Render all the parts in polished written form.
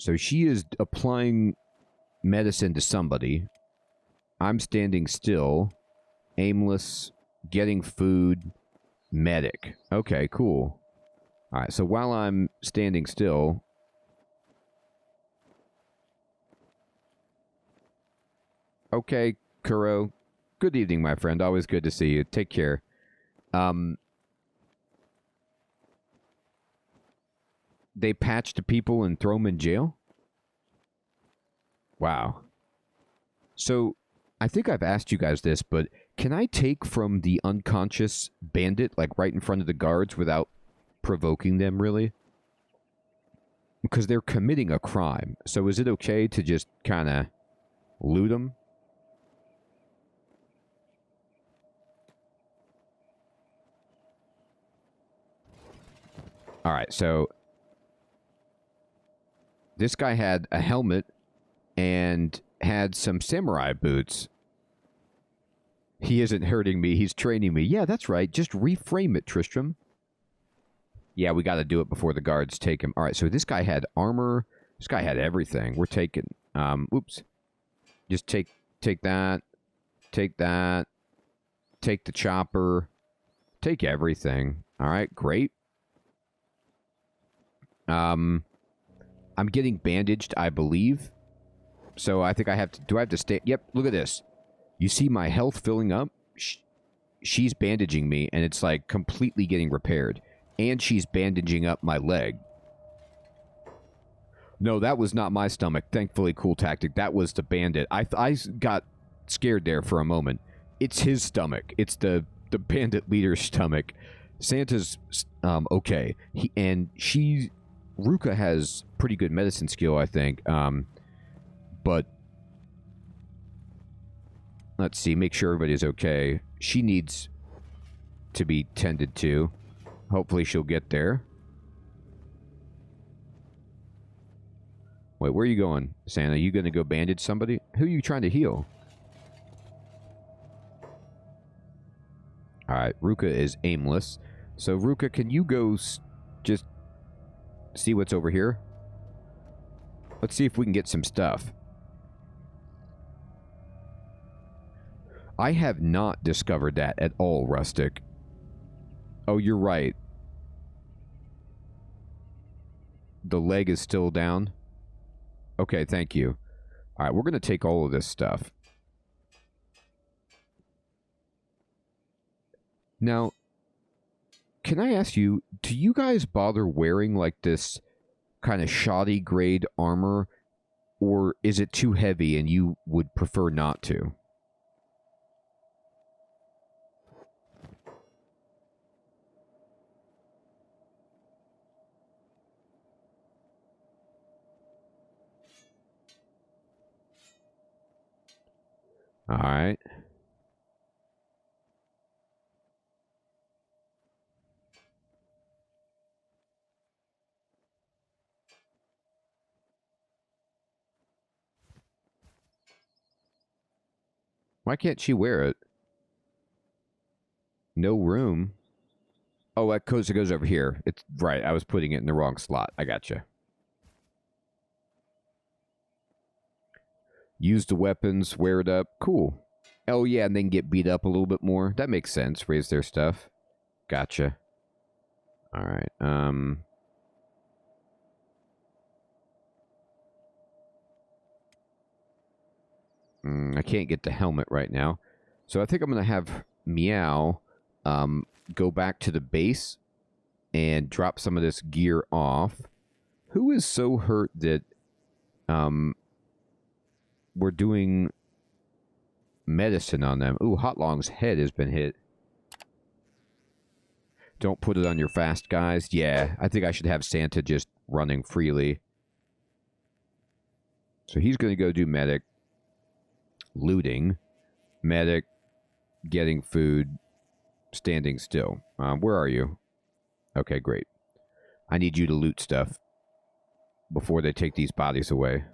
So she is applying medicine to somebody. I'm standing still, aimless, getting food, medic. Okay, cool. All right, so while I'm standing still... Okay, Kuro. Good evening, my friend. Always good to see you. Take care. They patch the people and throw them in jail? Wow. So, I think I've asked you guys this, but can I take from the unconscious bandit, like, right in front of the guards without provoking them, really? Because they're committing a crime. So is it okay to just kind of loot them? Alright, so... This guy had a helmet and had some samurai boots. He isn't hurting me, he's training me. Yeah, that's right. Just reframe it, Tristram. Yeah, we got to do it before the guards take him. All right, so this guy had armor. This guy had everything. We're taking... oops. Just take that. Take that. Take the chopper. Take everything. All right, great. I'm getting bandaged, I believe. So I think I have to... Do I have to stay... Yep, look at this. You see my health filling up? She's bandaging me, and it's, like, completely getting repaired. And she's bandaging up my leg. No, that was not my stomach. Thankfully, cool tactic. That was the bandit. I got scared there for a moment. It's his stomach. It's the bandit leader's stomach. Santa's okay. Ruka has pretty good medicine skill, I think. But let's see. Make sure everybody's okay. She needs to be tended to. Hopefully she'll get there. Wait, where are you going, Santa? Are you going to go bandage somebody? Who are you trying to heal? Alright, Ruka is aimless. So, Ruka, can you go just see what's over here? Let's see if we can get some stuff. I have not discovered that at all, Rustic. Oh, you're right. The leg is still down. Okay, thank you. Alright, we're going to take all of this stuff. Now, can I ask you, do you guys bother wearing, like, this kind of shoddy grade armor? Or is it too heavy and you would prefer not to? Alright. Why can't she wear it? No room. Oh, it goes over here. It's right. I was putting it in the wrong slot. I gotcha. Use the weapons, wear it up. Cool. Oh, yeah, and then get beat up a little bit more. That makes sense. Raise their stuff. Gotcha. All right. I can't get the helmet right now. So I think I'm going to have Meow go back to the base and drop some of this gear off. Who is so hurt that we're doing medicine on them? Ooh, Hotlong's head has been hit. Don't put it on your fast guys. Yeah, I think I should have Santa just running freely. So he's going to go do medic. Looting. Medic. Getting food. Standing still. Where are you? Okay, great. I need you to loot stuff before they take these bodies away.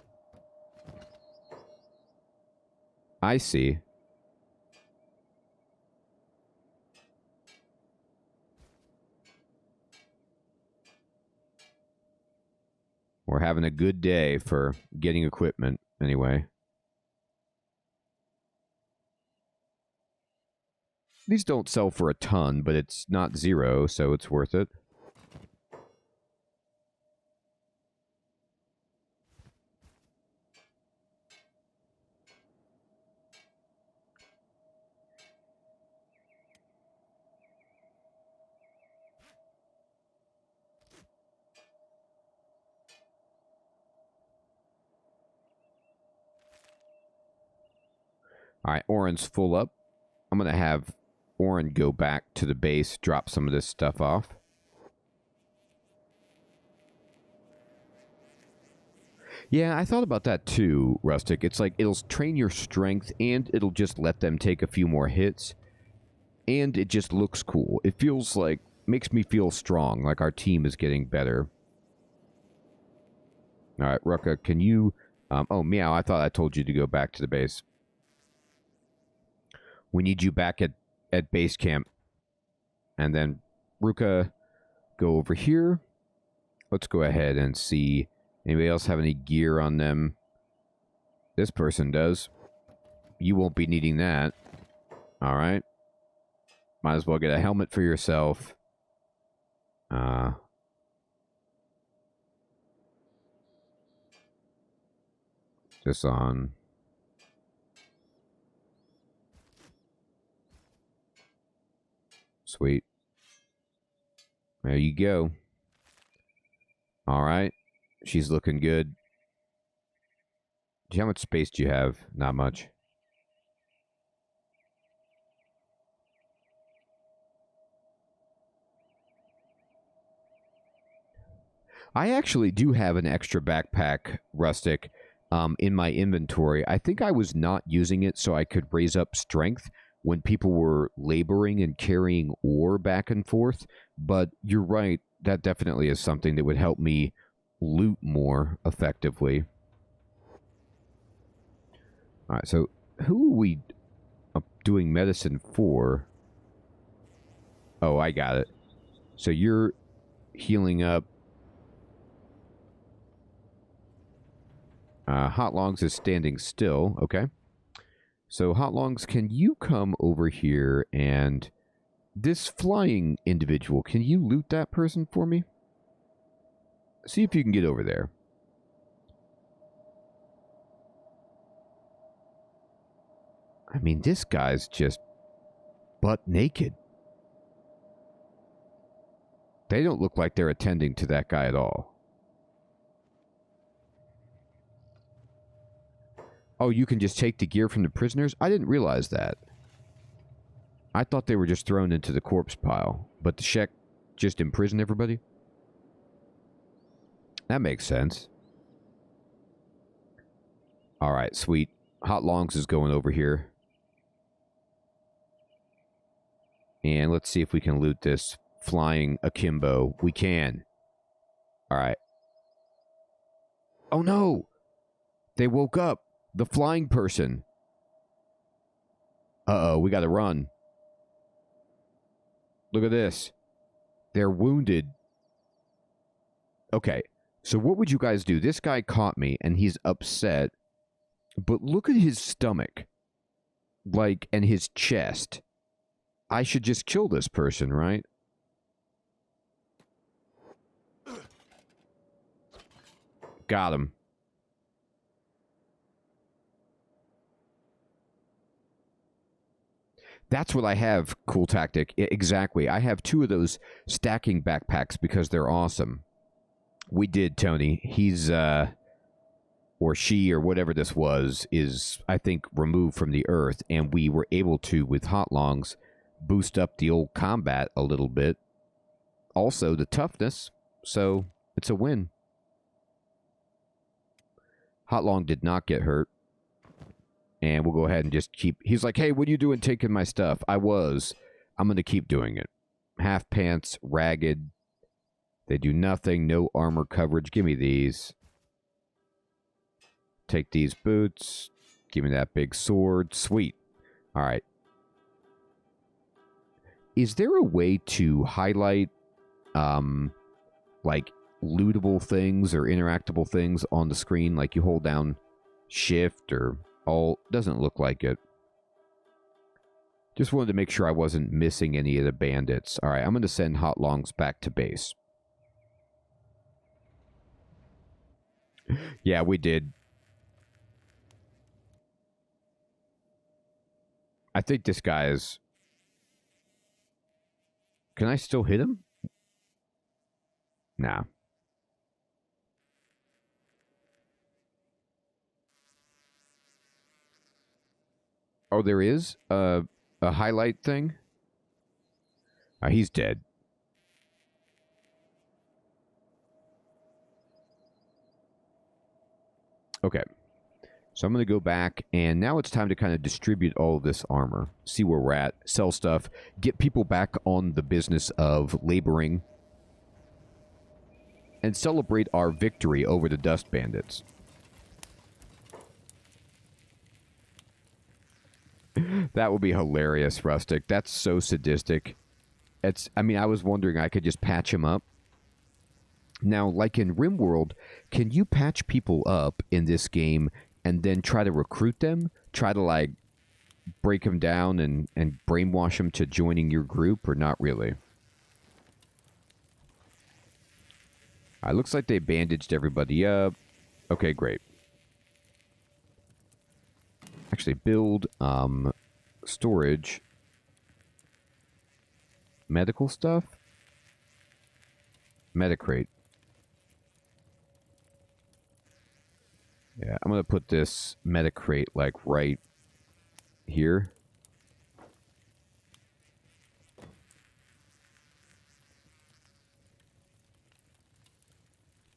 I see. We're having a good day for getting equipment, anyway. These don't sell for a ton, but it's not zero, so it's worth it. All right, Oren's full up. I'm going to have Oren go back to the base, drop some of this stuff off. Yeah, I thought about that too, Rustic. It's like it'll train your strength and it'll just let them take a few more hits. And it just looks cool. It feels like, makes me feel strong, like our team is getting better. All right, Rucka, can you... oh, Meow, I thought I told you to go back to the base. We need you back at base camp. And then, Ruka, go over here. Let's go ahead and see... Anybody else have any gear on them? This person does. You won't be needing that. All right. Might as well get a helmet for yourself. This on. Sweet. There you go. All right. She's looking good. How much space do you have? Not much. I actually do have an extra backpack, Rustic, in my inventory. I think I was not using it so I could raise up strength when people were laboring and carrying ore back and forth. But you're right. That definitely is something that would help me loot more effectively. All right, so who are we doing medicine for? Oh, I got it. So you're healing up. Hot Longs is standing still. Okay. So Hot Longs, can you come over here and... This flying individual, can you loot that person for me? See if you can get over there. I mean, this guy's just butt naked. They don't look like they're attending to that guy at all. Oh, you can just take the gear from the prisoners? I didn't realize that. I thought they were just thrown into the corpse pile. But the Shek just imprisoned everybody? That makes sense. Alright, sweet. Hot Longs is going over here. And let's see if we can loot this flying akimbo. We can. Alright. Oh no! They woke up! The flying person. Uh-oh, we gotta run. Look at this. They're wounded. Okay, so what would you guys do? This guy caught me, and he's upset. But look at his stomach. Like, and his chest. I should just kill this person, right? Got him. That's what I have, cool tactic. Exactly. I have 2 of those stacking backpacks because they're awesome. We did, Tony. He's, or she, or whatever this was, is, I think, removed from the earth, and we were able to, with Hot Longs, boost up the old combat a little bit. Also, the toughness, so it's a win. Hot Long did not get hurt. And we'll go ahead and just keep... He's like, hey, what are you doing taking my stuff? I was. I'm going to keep doing it. Half pants, ragged. They do nothing. No armor coverage. Give me these. Take these boots. Give me that big sword. Sweet. All right. Is there a way to highlight, like, lootable things or interactable things on the screen, like you hold down shift or alt. Doesn't look like it. Just wanted to make sure I wasn't missing any of the bandits. All right, I'm going to send Hot Longs back to base. Yeah, we did. I think this guy is... Can I still hit him? Nah. Oh, there is a highlight thing? He's dead. Okay. So I'm going to go back, and now it's time to kind of distribute all of this armor, see where we're at, sell stuff, get people back on the business of laboring, and celebrate our victory over the Dust Bandits. That would be hilarious, Rustic. That's so sadistic. I mean, I was wondering I could just patch him up. Now, like in RimWorld, can you patch people up in this game and then try to recruit them? Try to, like, break them down and brainwash them to joining your group, or not really? Looks like they bandaged everybody up. Okay, great. Actually, build storage. Medical stuff? Metacrate. Yeah, I'm going to put this Metacrate, like, right here.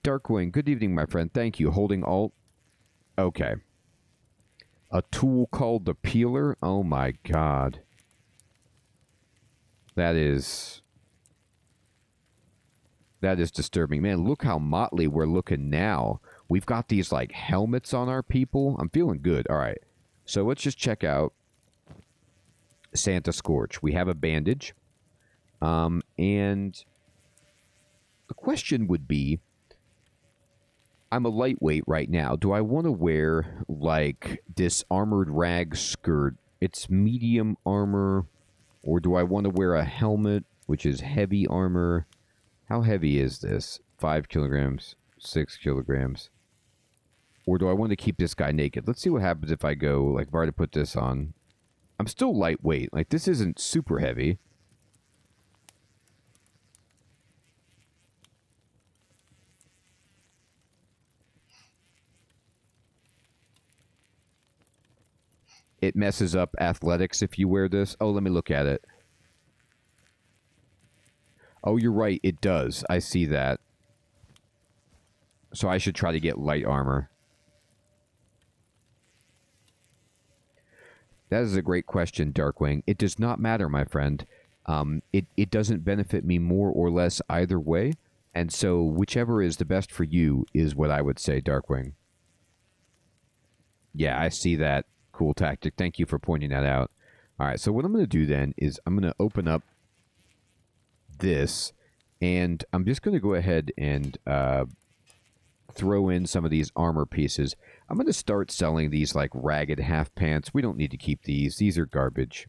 Darkwing, good evening, my friend. Thank you. Holding Alt. Okay. A tool called the Peeler? Oh my god. That is disturbing. Man, look how motley we're looking now. We've got these, like, helmets on our people. I'm feeling good. All right. So let's just check out Santa Scorch. We have a bandage. And the question would be, I'm a lightweight right now. Do I want to wear, like, this armored rag skirt? It's medium armor. Or do I want to wear a helmet, which is heavy armor? How heavy is this? 5 kilograms, 6 kilograms. Or do I want to keep this guy naked? Let's see what happens if I go, like, if I were to put this on. I'm still lightweight. Like, this isn't super heavy. It messes up athletics if you wear this. Oh, let me look at it. Oh, you're right. It does. I see that. So I should try to get light armor. That is a great question, Darkwing. It does not matter, my friend. It doesn't benefit me more or less either way. And so whichever is the best for you is what I would say, Darkwing. Yeah, I see that. Cool tactic. Thank you for pointing that out. All right, so what I'm going to do then is I'm going to open up this, and I'm just going to go ahead and throw in some of these armor pieces. I'm going to start selling these, like, ragged half pants. We don't need to keep these. These are garbage.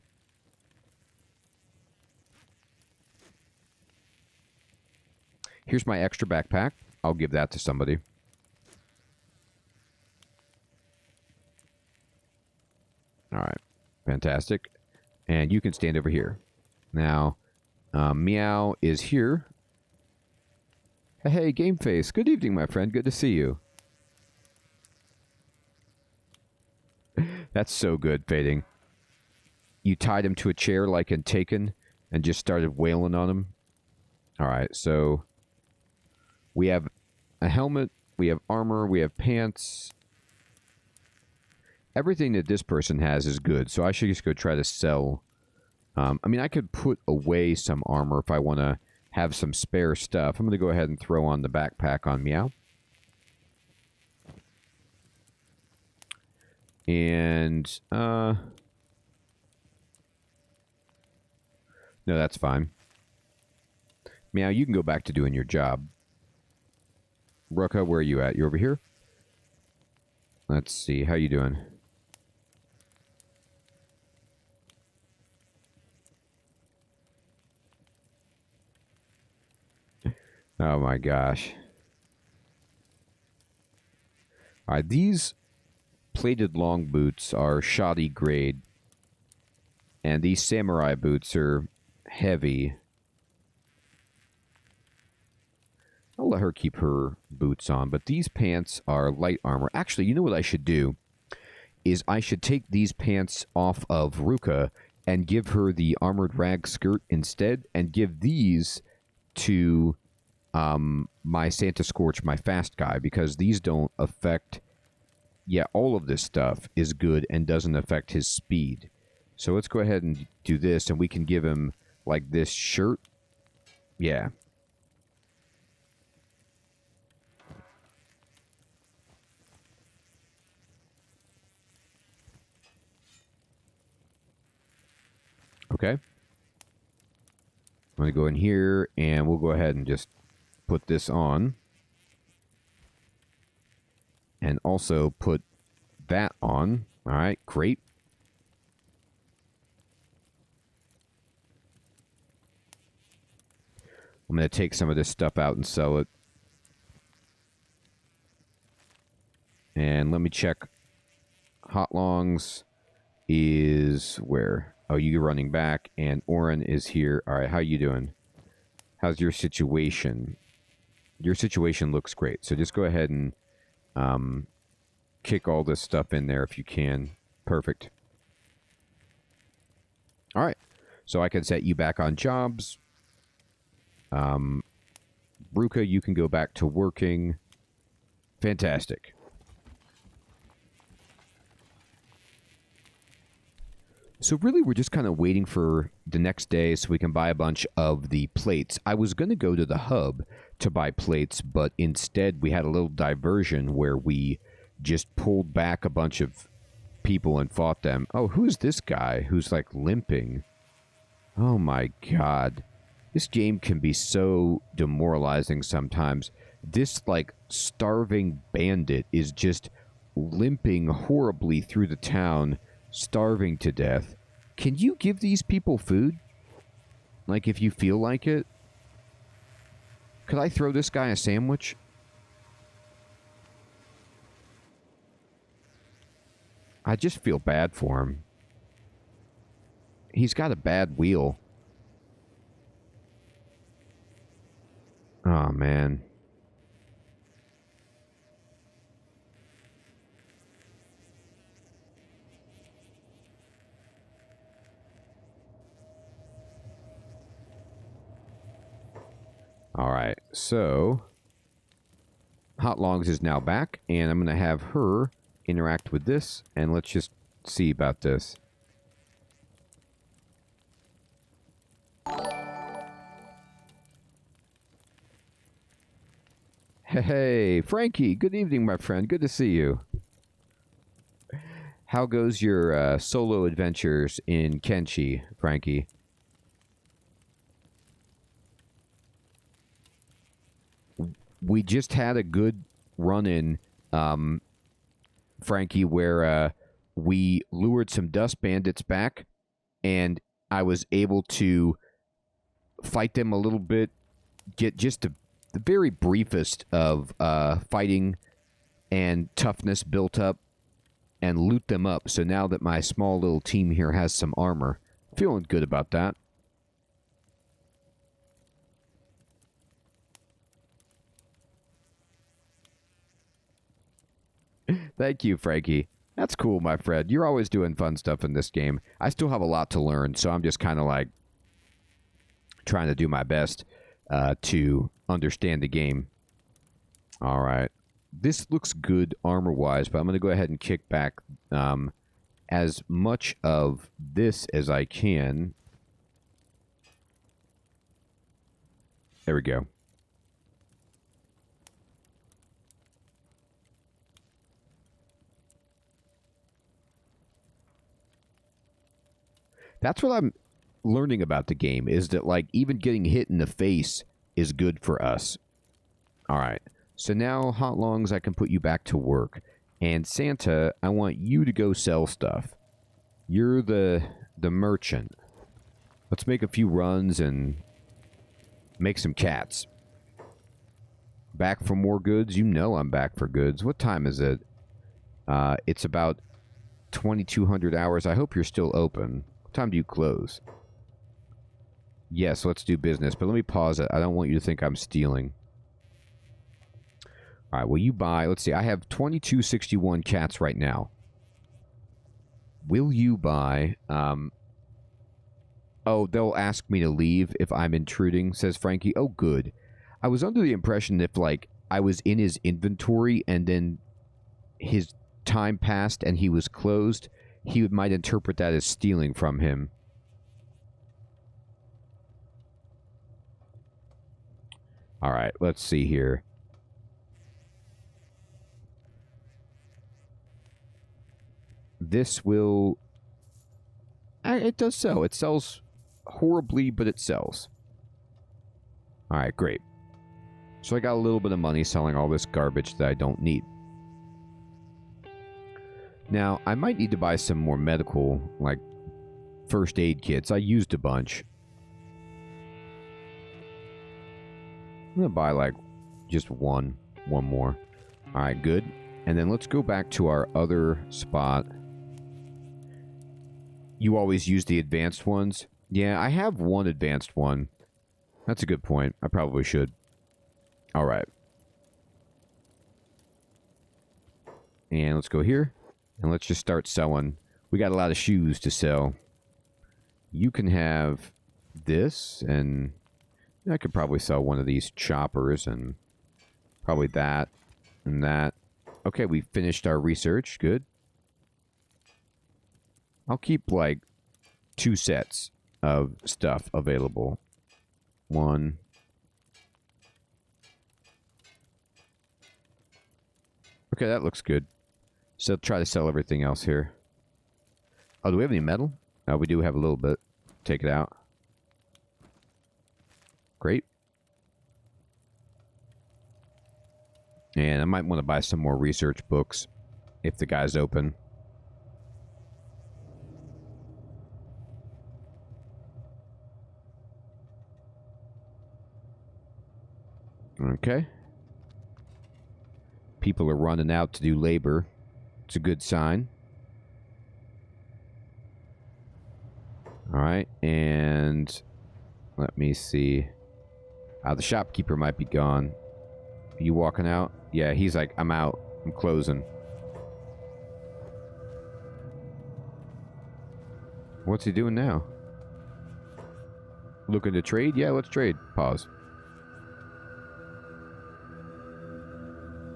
Here's my extra backpack. I'll give that to somebody. All right. Fantastic. And you can stand over here. Now, Meow is here. Hey, Game Face. Good evening, my friend. Good to see you. That's so good, Fading. You tied him to a chair like in Taken and just started wailing on him. All right, so we have a helmet, we have armor, we have pants. Everything that this person has is good, so I should just go try to sell. I mean, I could put away some armor if I want to have some spare stuff. I'm going to go ahead and throw on the backpack on Meow. And, no, that's fine. Meow, you can go back to doing your job. Ruka, where are you at? You over here? Let's see. How you doing? Oh my gosh. Alright, these plated long boots are shoddy grade. And these samurai boots are heavy. I'll let her keep her boots on, but these pants are light armor. Actually, you know what I should do? Is I should take these pants off of Ruka and give her the armored rag skirt instead, and give these to my Santa Scorch, my fast guy, because these don't affect... Yeah, all of this stuff is good and doesn't affect his speed. So let's go ahead and do this, and we can give him, like, this shirt. Yeah. Okay. I'm going to go in here, and we'll go ahead and just put this on. And also put that on. All right, great. I'm going to take some of this stuff out and sell it. And let me check. Hot Longs is where? Oh, you're running back, and Oren is here. All right, how you doing? How's your situation? Your situation looks great. So just go ahead and kick all this stuff in there if you can. Perfect. All right. So I can set you back on jobs. Ruka, you can go back to working. Fantastic. So really, we're just kind of waiting for the next day so we can buy a bunch of the plates. I was going to go to the hub to buy plates, but instead we had a little diversion where we just pulled back a bunch of people and fought them. Oh, who's this guy who's like limping? Oh my god. This game can be so demoralizing sometimes. This like starving bandit is just limping horribly through the town, starving to death. Can you give these people food? Like, if you feel like it? Could I throw this guy a sandwich? I just feel bad for him. He's got a bad wheel. Oh, man. Alright, so Hot Longs is now back, and I'm going to have her interact with this, and let's just see about this. Hey, Frankie, good evening, my friend. Good to see you. How goes your solo adventures in Kenshi, Frankie? We just had a good run-in, Frankie, where we lured some dust bandits back, and I was able to fight them a little bit, get just the very briefest of fighting and toughness built up, and loot them up. So now that my small little team here has some armor, feeling good about that. Thank you, Frankie. That's cool, my friend. You're always doing fun stuff in this game. I still have a lot to learn, so I'm just kind of like trying to do my best to understand the game. All right. This looks good armor-wise, but I'm going to go ahead and kick back as much of this as I can. There we go. That's what I'm learning about the game, is that, like, even getting hit in the face is good for us. All right. So now, Hot Longs, I can put you back to work. And Santa, I want you to go sell stuff. You're the merchant. Let's make a few runs and make some cats. Back for more goods? You know I'm back for goods. What time is it? It's about 2,200 hours. I hope you're still open. What time do you close? Yes, let's do business. But let me pause it. I don't want you to think I'm stealing. All right, will you buy... Let's see. I have 2261 cats right now. Will you buy... Oh, they'll ask me to leave if I'm intruding, says Frankie. Oh, good. I was under the impression if, like, I was in his inventory and then his time passed and he was closed, he might interpret that as stealing from him. All right, let's see here. This will... It does sell. It sells horribly, but it sells. All right, great. So I got a little bit of money selling all this garbage that I don't need. Now, I might need to buy some more medical, like, first aid kits. I used a bunch. I'm going to buy, like, just one more. All right, good. And then let's go back to our other spot. You always use the advanced ones? Yeah, I have one advanced one. That's a good point. I probably should. All right. And let's go here. And let's just start selling. We got a lot of shoes to sell. You can have this, and I could probably sell one of these choppers, and probably that, and that. Okay, we finished our research. Good. I'll keep, like, 2 sets of stuff available. 1. Okay, that looks good. So try to sell everything else here. Oh, do we have any metal? We do have a little bit. Take it out. Great. And I might want to buy some more research books if the guy's open. Okay. People are running out to do labor. It's a good sign. All right, and let me see. The shopkeeper might be gone. Are you walking out? Yeah, he's like, I'm out. I'm closing. What's he doing now? Looking to trade? Yeah, let's trade. Pause.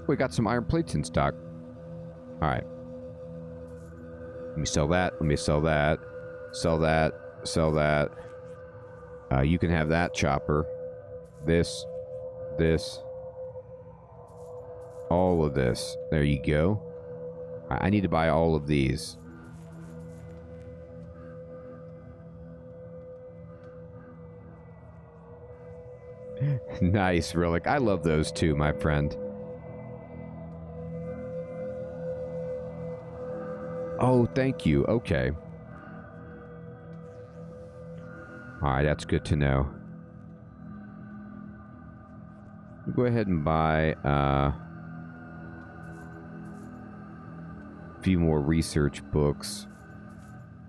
We got some iron plates in stock. All right. Let me sell that. Let me sell that. Sell that. Sell that. You can have that chopper. This. This. All of this. There you go. I need to buy all of these. Nice, Relic. I love those too, my friend. Oh, thank you. Okay. Alright, that's good to know. Go ahead and buy a few more research books.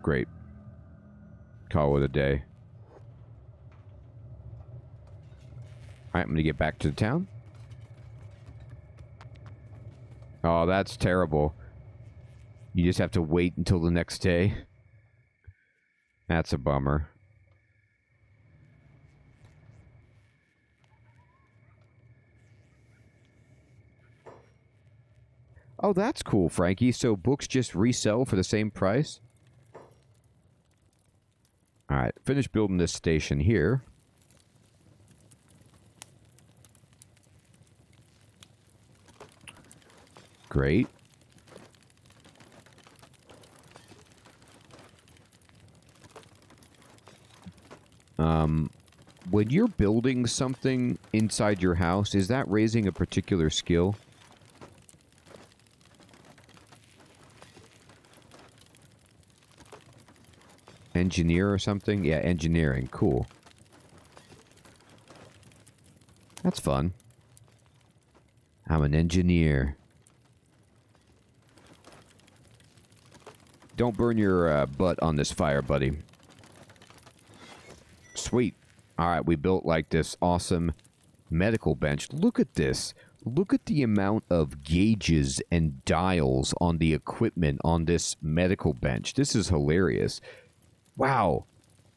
Great. Call it a day. Alright, I'm going to get back to the town. Oh, that's terrible. You just have to wait until the next day. That's a bummer. Oh, that's cool, Frankie. So books just resell for the same price? Alright, finish building this station here. Great. when you're building something inside your house, is that raising a particular skill? Engineer or something? Yeah, engineering. Cool. That's fun. I'm an engineer. Don't burn your butt on this fire, buddy. Sweet. All right, we built like this awesome medical bench. Look at this. Look at the amount of gauges and dials on the equipment on this medical bench. This is hilarious. Wow.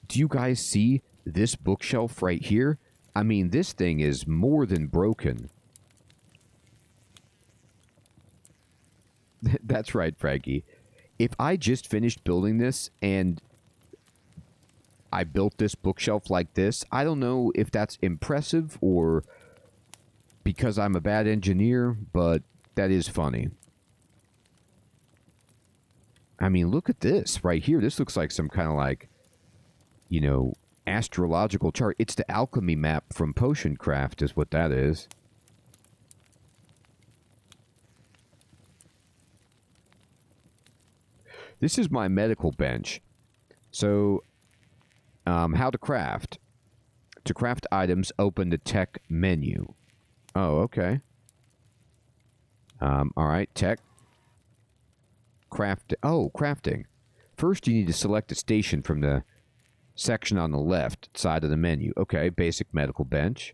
Do you guys see this bookshelf right here? I mean, this thing is more than broken. That's right, Frankie. If I just finished building this and I built this bookshelf like this, I don't know if that's impressive or because I'm a bad engineer, but that is funny. I mean, look at this right here. This looks like some kind of like, you know, astrological chart. It's the alchemy map from Potion Craft is what that is. This is my medical bench. So, how to craft. To craft items, open the tech menu. Oh, okay. All right, tech. Crafting. First, you need to select a station from the section on the left side of the menu. Okay, basic medical bench.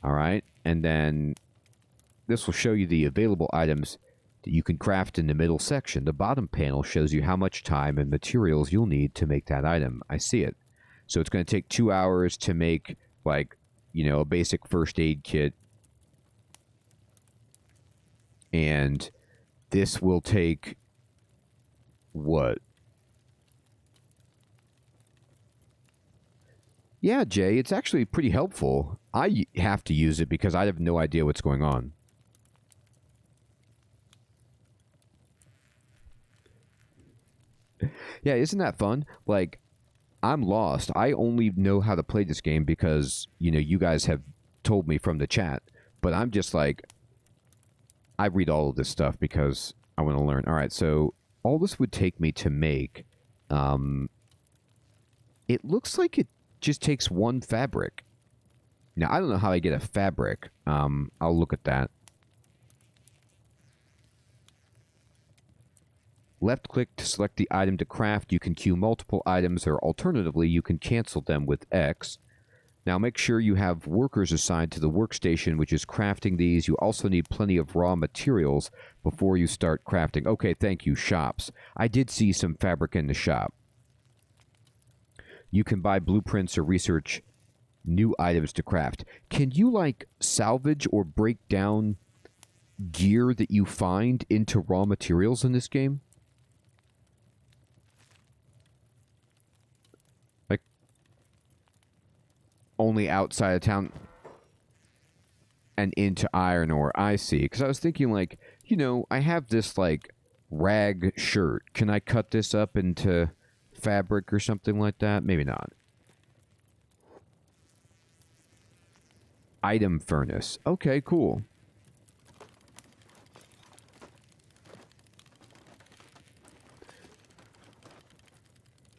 All right, and then this will show you the available items that you can craft in the middle section. The bottom panel shows you how much time and materials you'll need to make that item. I see it. So it's going to take 2 hours to make, like, you know, a basic first aid kit. And this will take, what? Yeah, Jay, it's actually pretty helpful. I have to use it because I have no idea what's going on. Yeah, isn't that fun? Like, I'm lost. I only know how to play this game because, you know, you guys have told me from the chat. But I'm just like, I read all of this stuff because I want to learn. All right, so all this would take me to make, it looks like it just takes one fabric. Now, I don't know how I get a fabric. I'll look at that. Left-click to select the item to craft. You can queue multiple items, or alternatively, you can cancel them with X. Now, make sure you have workers assigned to the workstation, which is crafting these. You also need plenty of raw materials before you start crafting. Okay, thank you, shops. I did see some fabric in the shop. You can buy blueprints or research new items to craft. Can you, like, salvage or break down gear that you find into raw materials in this game? Like, only outside of town and into iron ore. I see. Because I was thinking, like, you know, I have this, like, rag shirt. Can I cut this up into fabric or something like that? Maybe not. Item furnace. Okay, cool.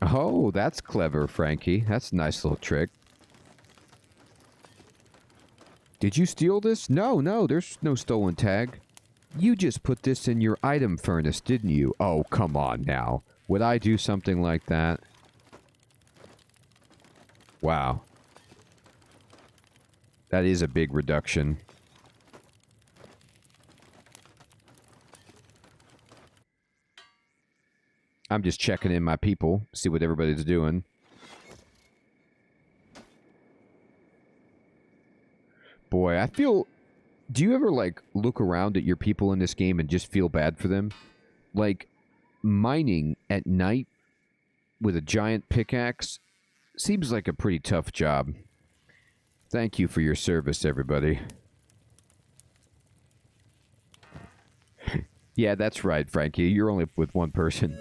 Oh, that's clever, Frankie. That's a nice little trick. Did you steal this? No, there's no stolen tag. You just put this in your item furnace, didn't you? Oh, come on now. Would I do something like that? Wow. That is a big reduction. I'm just checking in my people, see what everybody's doing. Boy, I feel... Do you ever, like, look around at your people in this game and just feel bad for them? Like, mining at night with a giant pickaxe seems like a pretty tough job. Thank you for your service, everybody. Yeah, that's right, Frankie. You're only with one person.